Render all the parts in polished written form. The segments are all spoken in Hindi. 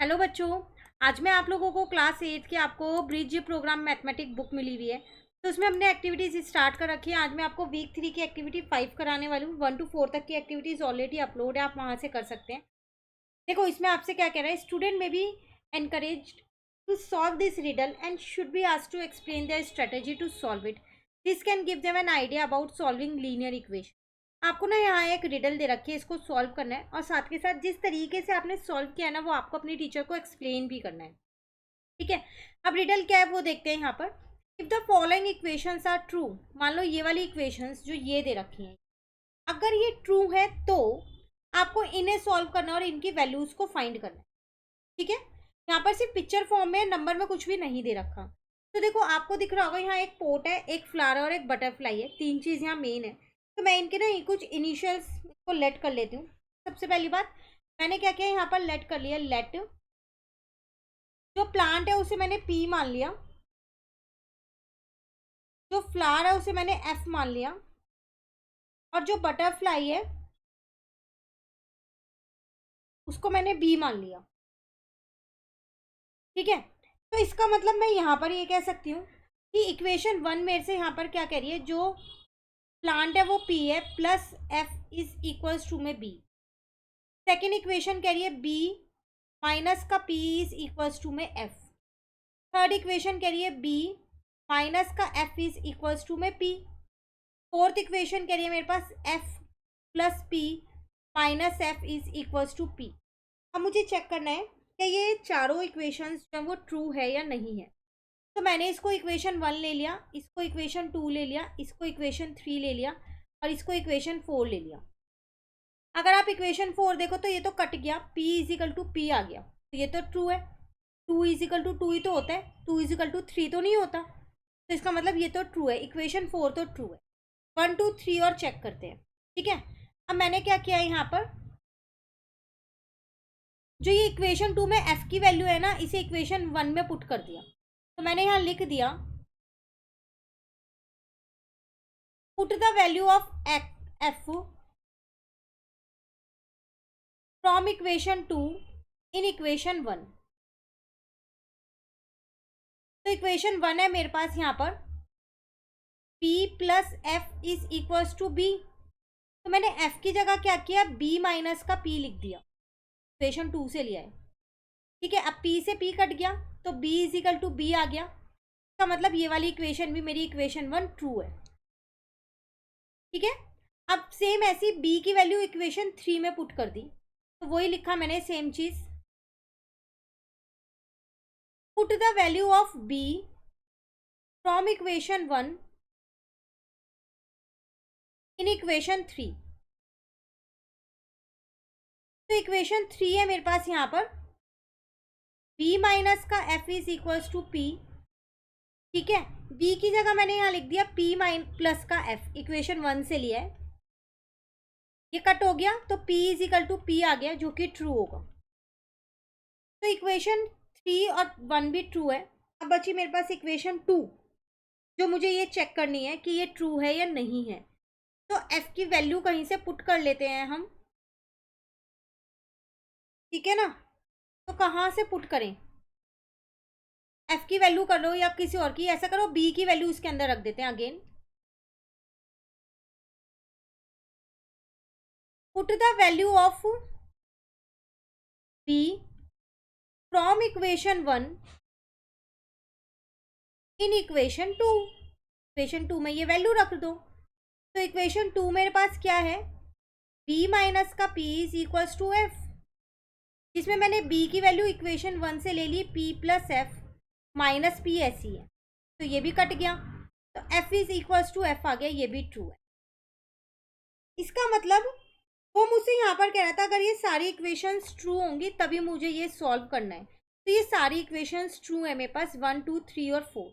हेलो बच्चों। आज मैं आप लोगों को क्लास 8 की आपको ब्रिज प्रोग्राम मैथमेटिक बुक मिली हुई है। तो उसमें हमने एक्टिविटीज़ स्टार्ट कर रखी है। आज मैं आपको वीक 3 की एक्टिविटी 5 कराने वाली हूँ। 1 to 4 तक की एक्टिविटीज़ ऑलरेडी अपलोड है, आप वहाँ से कर सकते हैं। देखो इसमें आपसे क्या कह रहा है, student may be encouraged to solve this riddle and should be asked to explain their strategy to solve it. This can give them an idea about solving linear equation. आपको ना यहाँ एक रिडल दे रखी है, इसको सॉल्व करना है और साथ के साथ जिस तरीके से आपने सॉल्व किया है ना, वो आपको अपनी टीचर को एक्सप्लेन भी करना है। ठीक है, अब रिडल क्या है वो देखते हैं यहाँ पर। If the following equations are true, मान लो ये वाली इक्वेशंस जो ये दे रखी हैं, अगर ये ट्रू है तो आपको इन्हें सॉल्व करना है और इनकी वैल्यूज को फाइंड करना है। ठीक है, यहाँ पर सिर्फ पिक्चर फॉर्म में, नंबर में कुछ भी नहीं दे रखा। तो देखो आपको दिख रहा होगा, यहाँ एक पोट है, एक फ्लावर और एक बटरफ्लाई है, तीन चीज यहाँ मेन है। तो मैं इनके ना कुछ इनिशियल्स को लेट कर लेती हूँ। सबसे पहली बात मैंने क्या किया, यहाँ पर लेट कर लिया। लेट जो प्लांट है उसे मैंने पी मान लिया, जो फ्लावर है उसे मैंने एफ मान लिया, और जो बटरफ्लाई है उसको मैंने बी मान लिया। ठीक है, तो इसका मतलब मैं यहाँ पर ये कह सकती हूँ कि इक्वेशन 1 मेरे से यहाँ पर क्या कह रही है, जो प्लांट है वो पी है plus F is equals to में बी। सेकेंड इक्वेशन कह रही है बी माइनस का पी इज इक्वल्स टू में एफ। थर्ड इक्वेशन कह रही है बी माइनस का एफ इज इक्वल्स टू में पी। फोर्थ इक्वेशन कह रही है मेरे पास f plus p minus f is equals to p. अब मुझे चेक करना है कि ये चारों इक्वेशंस जो है वो ट्रू है या नहीं है। तो मैंने इसको इक्वेशन 1 ले लिया, इसको इक्वेशन 2 ले लिया, इसको इक्वेशन 3 ले लिया और इसको इक्वेशन 4 ले लिया। अगर आप इक्वेशन 4 देखो तो ये तो कट गया, p इजिकल टू पी आ गया, तो ये तो ट्रू है। 2 इजिकल टू 2 ही तो होता है, 2 इजिकल टू 3 तो नहीं होता। तो इसका मतलब ये तो ट्रू है, इक्वेशन 4 तो ट्रू है। 1 2 3 और चेक करते हैं। ठीक है, अब मैंने क्या किया है, यहाँ पर जो ये इक्वेशन 2 में f की वैल्यू है ना, इसे इक्वेशन 1 में पुट कर दिया। तो मैंने यहाँ लिख दिया put the value of f from equation 2 in equation 1। तो इक्वेशन 1 है मेरे पास यहाँ पर p plus F is equals to B. तो मैंने f की जगह क्या किया, b माइनस का p लिख दिया, इक्वेशन 2 से लिया है। ठीक है, अब p से p कट गया तो b is equal to b आ गया। इसका मतलब ये वाली इक्वेशन भी मेरी इक्वेशन 1 ट्रू है। ठीक है, अब सेम ऐसी b की वैल्यू इक्वेशन 3 में पुट कर दी, तो वही लिखा मैंने सेम चीज, put the value of b from equation 1 in equation 3। तो इक्वेशन 3 है मेरे पास यहाँ पर b माइनस का f is equals to p। ठीक है, b की जगह मैंने यहाँ लिख दिया p माइन प्लस का f, इक्वेशन 1 से लिया है। ये कट हो गया तो p is equal to p आ गया, जो कि ट्रू होगा। तो इक्वेशन 3 और 1 भी ट्रू है। अब बची मेरे पास इक्वेशन 2, जो मुझे ये चेक करनी है कि ये ट्रू है या नहीं है। तो f की वैल्यू कहीं से पुट कर लेते हैं हम। ठीक है ना, तो कहाँ से पुट करें, f की वैल्यू कर लो या किसी और की, ऐसा करो b की वैल्यू इसके अंदर रख देते हैं again. Put the value of b from equation 1 in equation 2। Equation 2 में ये वैल्यू रख दो। तो इक्वेशन 2 मेरे पास क्या है, b माइनस का p is equals to f, जिसमें मैंने b की वैल्यू इक्वेशन 1 से ले ली p plus F minus p ऐसी है, तो ये भी कट गया। तो f is equals to f आ गया, ये भी ट्रू है। इसका मतलब वो मुझसे यहाँ पर कह रहा था अगर ये सारी इक्वेशंस ट्रू होंगी तभी मुझे ये सॉल्व करना है। तो ये सारी इक्वेशंस ट्रू है मेरे पास, 1 2 3 और 4।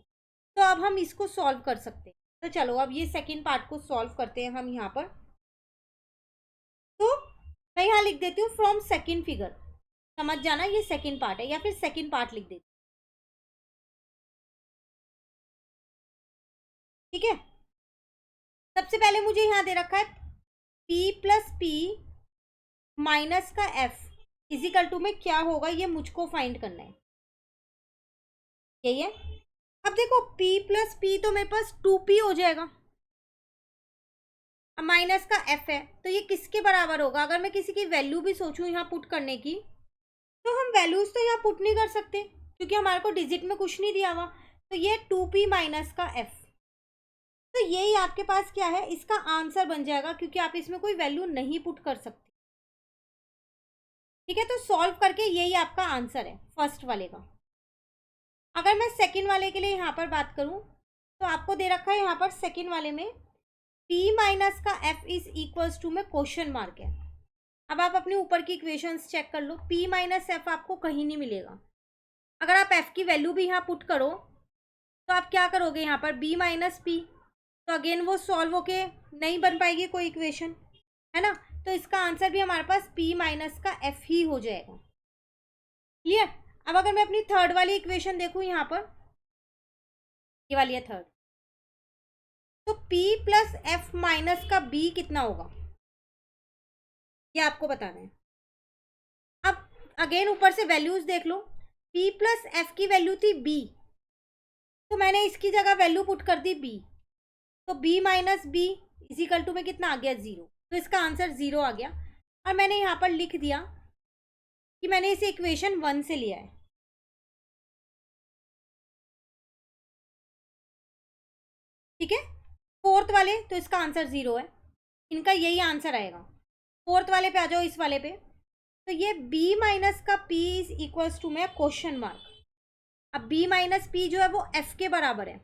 तो अब हम इसको सॉल्व कर सकते हैं। तो चलो अब ये सेकेंड पार्ट को सॉल्व करते हैं हम यहाँ पर। तो मैं यहाँ लिख देती हूँ फ्रॉम सेकेंड फिगर, समझ जाना ये सेकेंड पार्ट है, या फिर सेकेंड पार्ट लिख देती। ठीक है, सबसे पहले मुझे यहाँ दे रखा है p प्लस पी माइनस का f इजिकल टू में क्या होगा ये मुझको फाइंड करना है, यही है। अब देखो p प्लस पी तो मेरे पास 2p हो जाएगा, अब माइनस का f है तो ये किसके बराबर होगा? अगर मैं किसी की वैल्यू भी सोचूं यहाँ पुट करने की तो हम वैल्यूज तो यहाँ पुट नहीं कर सकते क्योंकि हमारे को डिजिट में कुछ नहीं दिया हुआ। तो ये 2p माइनस का f, तो यही आपके पास क्या है, इसका आंसर बन जाएगा क्योंकि आप इसमें कोई वैल्यू नहीं पुट कर सकते। ठीक है, तो सॉल्व करके यही आपका आंसर है फर्स्ट वाले का। अगर मैं सेकंड वाले के लिए यहाँ पर बात करूँ तो आपको दे रखा है यहाँ पर सेकंड वाले में p माइनस का f इज इक्वल्स टू में क्वेश्चन मार्क है। अब आप अपने ऊपर की इक्वेशंस चेक कर लो, p माइनस एफ आपको कहीं नहीं मिलेगा। अगर आप f की वैल्यू भी यहाँ पुट करो तो आप क्या करोगे, यहाँ पर b माइनस पी, तो अगेन वो सॉल्व होके नहीं बन पाएगी कोई इक्वेशन, है ना। तो इसका आंसर भी हमारे पास p माइनस का f ही हो जाएगा। क्लियर। अब अगर मैं अपनी थर्ड वाली इक्वेशन देखूँ यहाँ पर, ये वाली है थर्ड, तो p प्लस एफ माइनस का b कितना होगा ये आपको बताना है। अब अगेन ऊपर से वैल्यूज देख लो, p प्लस एफ की वैल्यू थी b, तो मैंने इसकी जगह वैल्यू पुट कर दी b, तो b minus B is equal to में कितना आ गया 0, तो इसका आंसर 0 आ गया। और मैंने यहाँ पर लिख दिया कि मैंने इसे इक्वेशन 1 से लिया है। ठीक है, फोर्थ वाले तो इसका आंसर 0 है, इनका यही आंसर आएगा। फोर्थ वाले पे आ जाओ, इस वाले पे, तो ये b माइनस का p इज इक्वल्स टू में क्वेश्चन मार्क। अब b माइनस पी जो है वो f के बराबर है,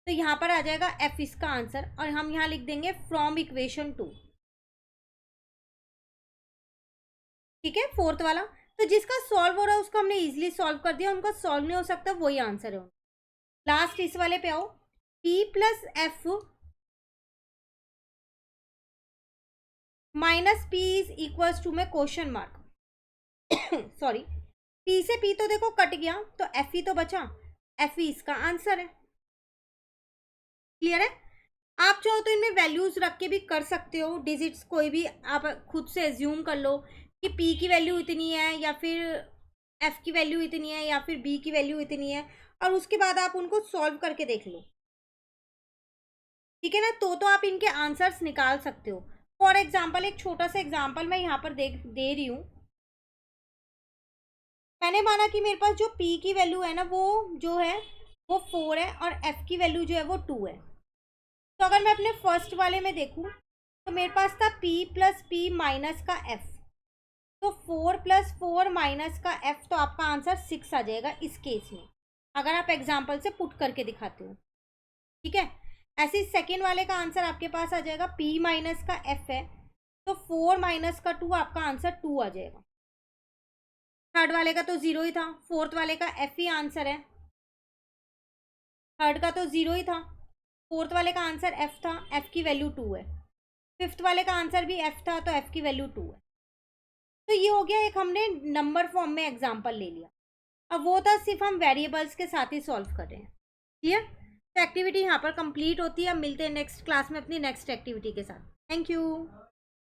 तो यहाँ पर आ जाएगा f इसका आंसर, और हम यहाँ लिख देंगे फ्रॉम इक्वेशन 2। ठीक है, फोर्थ वाला तो जिसका सॉल्व हो रहा है उसको हमने इजीली सॉल्व कर दिया, उनका सॉल्व नहीं हो सकता वही आंसर है। लास्ट इस वाले पे आओ, p plus F minus P is equals to में क्वेश्चन मार्क। सॉरी, p से p तो देखो कट गया, तो f ही तो बचा, f ही इसका आंसर है। क्लियर है। आप चाहो तो इनमें वैल्यूज रख के भी कर सकते हो, डिजिट्स कोई भी आप खुद से एज्यूम कर लो कि p की वैल्यू इतनी है या फिर f की वैल्यू इतनी है या फिर b की वैल्यू इतनी है, और उसके बाद आप उनको सॉल्व करके देख लो। ठीक है ना, तो आप इनके आंसर्स निकाल सकते हो। फॉर एग्जाम्पल एक छोटा सा एग्जाम्पल मैं यहाँ पर दे रही हूँ। मैंने माना कि मेरे पास जो p की वैल्यू है ना वो जो है वो 4 है और f की वैल्यू जो है वो 2 है। तो अगर मैं अपने फर्स्ट वाले में देखूँ तो मेरे पास था p प्लस पी माइनस का f, तो 4 प्लस 4 माइनस का f, तो आपका आंसर 6 आ जाएगा इस केस में, अगर आप एग्जाम्पल से पुट करके दिखाते हो। ठीक है, ऐसे ही सेकेंड वाले का आंसर आपके पास आ जाएगा p माइनस का f है, तो 4 माइनस का 2, आपका आंसर 2 आ जाएगा। थर्ड वाले का तो 0 ही था, फोर्थ वाले का f ही आंसर है, थर्ड का तो 0 ही था, फोर्थ वाले का आंसर f था, f की वैल्यू 2 है, फिफ्थ वाले का आंसर भी f था, तो f की वैल्यू 2 है। तो ये हो गया एक हमने नंबर फॉर्म में एग्जाम्पल ले लिया। अब वो था सिर्फ हम वेरिएबल्स के साथ ही सॉल्व कर रहे हैं। क्लियर। तो एक्टिविटी यहाँ पर कंप्लीट होती है। अब मिलते हैं नेक्स्ट क्लास में अपनी नेक्स्ट एक्टिविटी के साथ। Thank you.